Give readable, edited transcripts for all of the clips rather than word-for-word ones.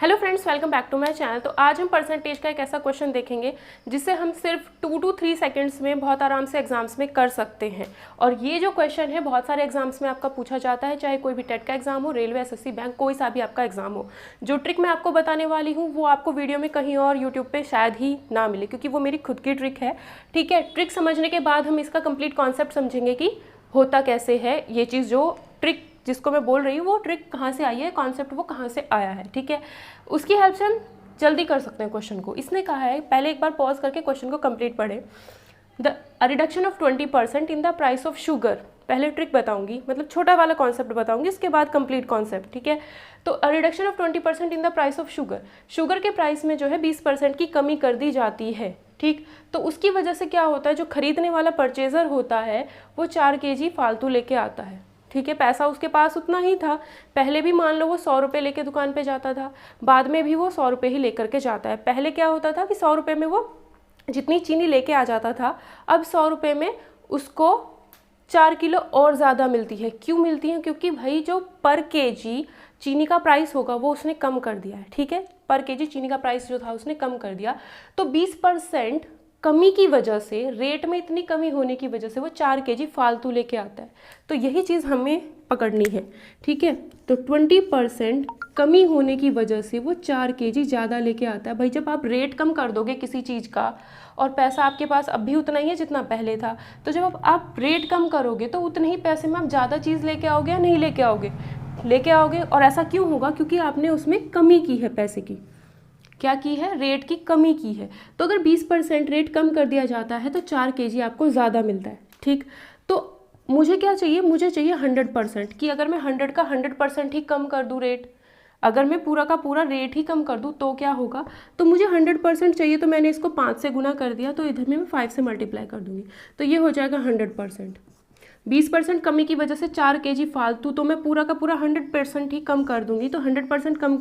Hello friends, welcome back to my channel. तो आज हम परसेंटेज का एक ऐसा क्वेश्चन देखेंगे जिसे हम सिर्फ 2 to 3 सेकंड्स में बहुत आराम से एग्जाम्स में कर सकते हैं। और ये जो क्वेश्चन है बहुत सारे एग्जाम्स में आपका पूछा जाता है, चाहे कोई भी टेट का एग्जाम हो, रेलवे, एसएससी, बैंक, कोई सा भी आपका एग्जाम हो। जो ट्रिक मैं आपको बताने वाली हूँ वो आपको वीडियो में कहीं और यूट्यूब पर शायद ही ना मिले, क्योंकि वो मेरी खुद की ट्रिक है। ठीक है, ट्रिक समझने के बाद हम इसका कंप्लीट कॉन्सेप्ट समझेंगे कि होता कैसे है ये चीज़। जो ट्रिक जिसको मैं बोल रही हूँ वो ट्रिक कहाँ से आई है, कॉन्सेप्ट वो कहाँ से आया है। ठीक है, उसकी हेल्प से हम जल्दी कर सकते हैं क्वेश्चन को। इसने कहा है, पहले एक बार पॉज करके क्वेश्चन को कंप्लीट पढ़ें। The reduction of 20% in the price of sugar. पहले ट्रिक बताऊंगी, मतलब छोटा वाला कॉन्सेप्ट बताऊंगी, इसके बाद कंप्लीट कॉन्सेप्ट। ठीक है, तो reduction of 20% in the price of sugar. Sugar के प्राइस में जो है 20% की कमी कर दी जाती है। ठीक, तो उसकी वजह से क्या होता है, जो खरीदने वाला परचेजर होता है वो 4 kg फालतू लेके आता है। ठीक है, पैसा उसके पास उतना ही था। पहले भी मान लो वो 100 रुपये लेके दुकान पे जाता था, बाद में भी वो 100 रुपये ही लेकर के जाता है। पहले क्या होता था कि 100 रुपये में वो जितनी चीनी लेके आ जाता था, अब 100 रुपये में उसको 4 किलो और ज़्यादा मिलती है। क्यों मिलती है? क्योंकि भाई जो पर केजी चीनी का प्राइस होगा वो उसने कम कर दिया है। ठीक है, पर केजी चीनी का प्राइस जो था उसने कम कर दिया। तो 20% कमी की वजह से, रेट में इतनी कमी होने की वजह से वो 4 kg फालतू लेके आता है। तो यही चीज़ हमें पकड़नी है। ठीक है, तो 20% कमी होने की वजह से वो 4 kg ज़्यादा लेके आता है। भाई जब आप रेट कम कर दोगे किसी चीज़ का और पैसा आपके पास अब भी उतना ही है जितना पहले था, तो जब आप रेट कम करोगे तो उतने ही पैसे में आप ज़्यादा चीज़ लेके आओगे या नहीं लेके आओगे? लेके आओगे। और ऐसा क्यों होगा? क्योंकि आपने उसमें कमी की है, पैसे की क्या की है, रेट की कमी की है। तो अगर 20% रेट कम कर दिया जाता है तो 4 kg आपको ज़्यादा मिलता है। ठीक, तो मुझे क्या चाहिए? मुझे चाहिए 100% कि अगर मैं 100 का 100% ही कम कर दूँ रेट, अगर मैं पूरा का पूरा रेट ही कम कर दूँ तो क्या होगा? तो मुझे 100% चाहिए, तो मैंने इसको 5 से गुना कर दिया, तो इधर में मैं 5 से मल्टीप्लाई कर दूँगी, तो ये हो जाएगा 100%। 20% कमी की वजह से 4 kg फालतू, तो मैं पूरा का पूरा 100% ही कम कर दूंगी। तो 100% कम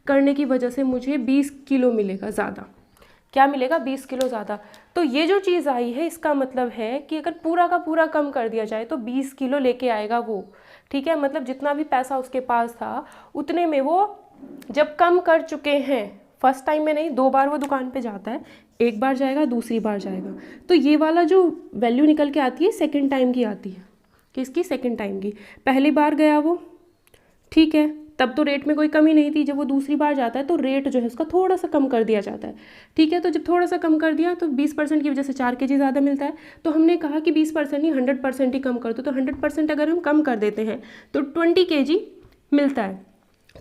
करने की वजह से मुझे 20 किलो मिलेगा ज़्यादा। क्या मिलेगा? 20 किलो ज़्यादा। तो ये जो चीज़ आई है इसका मतलब है कि अगर पूरा का पूरा कम कर दिया जाए तो 20 किलो लेके आएगा वो। ठीक है, मतलब जितना भी पैसा उसके पास था उतने में वो जब कम कर चुके हैं, फर्स्ट टाइम में नहीं, 2 बार वो दुकान पे जाता है, एक बार जाएगा, दूसरी बार जाएगा, तो ये वाला जो वैल्यू निकल के आती है सेकेंड टाइम की आती है। किसकी? सेकंड टाइम की। पहली बार गया वो, ठीक है, तब तो रेट में कोई कमी नहीं थी। जब वो दूसरी बार जाता है तो रेट जो है उसका थोड़ा सा कम कर दिया जाता है। ठीक है, तो जब थोड़ा सा कम कर दिया तो 20% की वजह से 4 kg ज़्यादा मिलता है। तो हमने कहा कि 20% नहीं, 100% ही कम कर दो। तो 100% अगर हम कम कर देते हैं तो 20 kg मिलता है।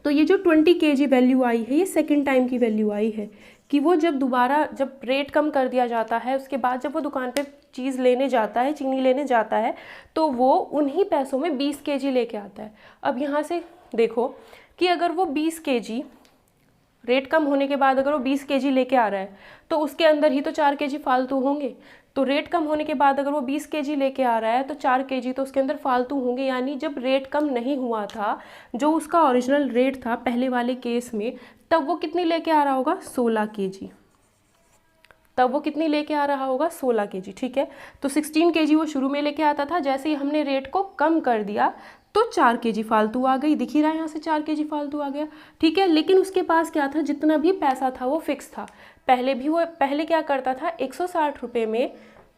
तो ये जो 20 kg वैल्यू आई है ये सेकेंड टाइम की वैल्यू आई है कि वो जब दोबारा, जब रेट कम कर दिया जाता है उसके बाद जब वो दुकान पे चीज़ लेने जाता है, चीनी लेने जाता है, तो वो उन्हीं पैसों में 20 kg लेके आता है। अब यहाँ से देखो कि अगर वो 20 kg रेट कम होने के बाद अगर वो 20 kg लेके आ रहा है तो उसके अंदर ही तो 4 kg फालतू होंगे। तो रेट कम होने के बाद अगर वो 20 kg लेके आ रहा है तो 4 kg तो उसके अंदर फालतू होंगे। यानी जब रेट कम नहीं हुआ था, जो उसका ओरिजिनल रेट था पहले वाले केस में, तब वो कितनी लेके आ रहा होगा? 16 kg। तब वो कितनी लेके आ रहा होगा? 16 kg। ठीक है, तो 16 kg वो शुरू में लेके आता था, जैसे ही हमने रेट को कम कर दिया तो 4 kg फालतू आ गई। दिख ही रहा है यहाँ से 4 kg फालतू आ गया। ठीक है, लेकिन उसके पास क्या था? जितना भी पैसा था वो फिक्स था। पहले क्या करता था? 160 रुपये में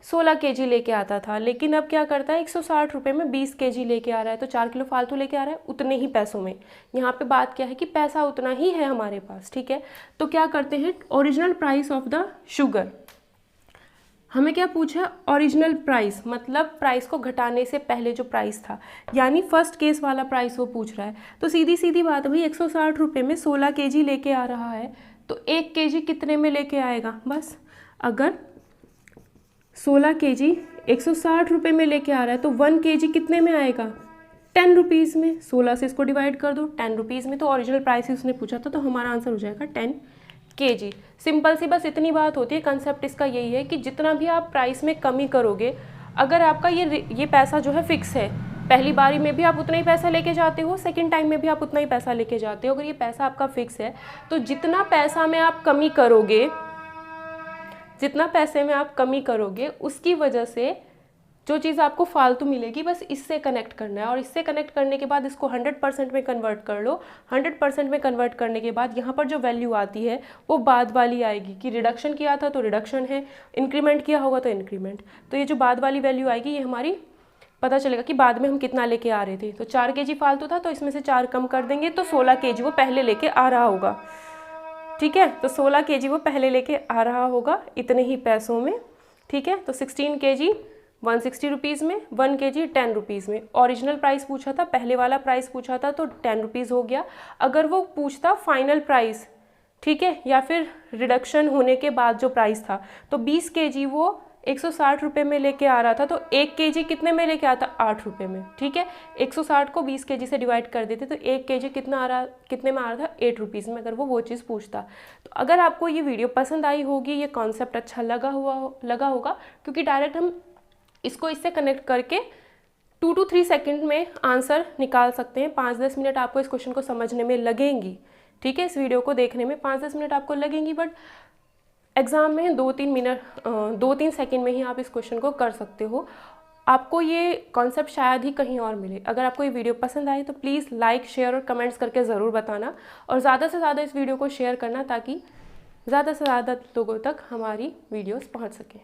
16 kg लेके आता था, लेकिन अब क्या करता है? 160 रुपये में 20 kg लेके आ रहा है, तो 4 किलो फालतू लेके आ रहा है उतने ही पैसों में। यहाँ पे बात क्या है कि पैसा उतना ही है हमारे पास। ठीक है, तो क्या करते हैं? Original price of the sugar. हमें क्या पूछा? ओरिजिनल प्राइस, मतलब प्राइस को घटाने से पहले जो प्राइस था, यानी फर्स्ट केस वाला प्राइस वो पूछ रहा है। तो सीधी सीधी बात, भाई 160 रुपये में 16 kg लेके आ रहा है तो 1 kg कितने में लेके आएगा? बस अगर 16 kg 160 रुपये में लेके आ रहा है तो 1 kg कितने में आएगा? 10 रुपीज़ में। 16 से इसको डिवाइड कर दो, 10 रुपीज़ में। तो ओरिजिनल प्राइस ही उसने पूछा था, तो हमारा आंसर हो जाएगा 10 kg। सिंपल सी बस इतनी बात होती है। कंसेप्ट इसका यही है कि जितना भी आप प्राइस में कमी करोगे, अगर आपका ये पैसा जो है फिक्स है, पहली बारी में भी आप उतना ही पैसा लेके जाते हो, सेकंड टाइम में भी आप उतना ही पैसा लेके जाते हो, अगर ये पैसा आपका फिक्स है तो जितना पैसा में आप कमी करोगे, जितना पैसे में आप कमी करोगे उसकी वजह से जो चीज़ आपको फालतू मिलेगी बस इससे कनेक्ट करना है, और इससे कनेक्ट करने के बाद इसको 100% में कन्वर्ट कर लो। 100% में कन्वर्ट करने के बाद यहाँ पर जो वैल्यू आती है वो बाद वाली आएगी कि रिडक्शन किया था तो रिडक्शन है, इंक्रीमेंट किया होगा तो इंक्रीमेंट। तो ये जो बाद वाली वैल्यू आएगी ये हमारी पता चलेगा कि बाद में हम कितना लेके आ रहे थे। तो 4 kg फालतू था तो इसमें से 4 कम कर देंगे तो 16 kg वो पहले लेके आ रहा होगा। ठीक है, तो 16 kg वो पहले लेके आ रहा होगा इतने ही पैसों में। ठीक है, तो 16 kg 160 रुपीज़ में, 1 kg 10 रुपीज़ में। ओरिजिनल प्राइस पूछा था, पहले वाला प्राइस पूछा था तो 10 रुपीज़ हो गया। अगर वो पूछता फाइनल प्राइस, ठीक है, या फिर रिडक्शन होने के बाद जो प्राइस था, तो 20 kg वो 160 रुपये में लेके आ रहा था, तो 1 kg कितने में लेके आता, 8 रुपये में। ठीक है, 160 को 20 kg से डिवाइड कर देते तो 1 kg कितने में आ रहा था, 8 रुपीज़ में, अगर वो चीज़ पूछता। तो अगर आपको ये वीडियो पसंद आई होगी, ये कॉन्सेप्ट अच्छा लगा होगा, क्योंकि डायरेक्ट हम इसको इससे कनेक्ट करके 2 to 3 सेकेंड में आंसर निकाल सकते हैं। 5-10 मिनट आपको इस क्वेश्चन को समझने में लगेंगी। ठीक है, इस वीडियो को देखने में 5-10 मिनट आपको लगेंगी, बट एग्ज़ाम में 2-3 सेकेंड में ही आप इस क्वेश्चन को कर सकते हो। आपको ये कॉन्सेप्ट शायद ही कहीं और मिले। अगर आपको ये वीडियो पसंद आए तो प्लीज़ लाइक, शेयर और कमेंट्स करके ज़रूर बताना, और ज़्यादा से ज़्यादा इस वीडियो को शेयर करना ताकि ज़्यादा से ज़्यादा लोगों तक हमारी वीडियोस पहुंच सकें।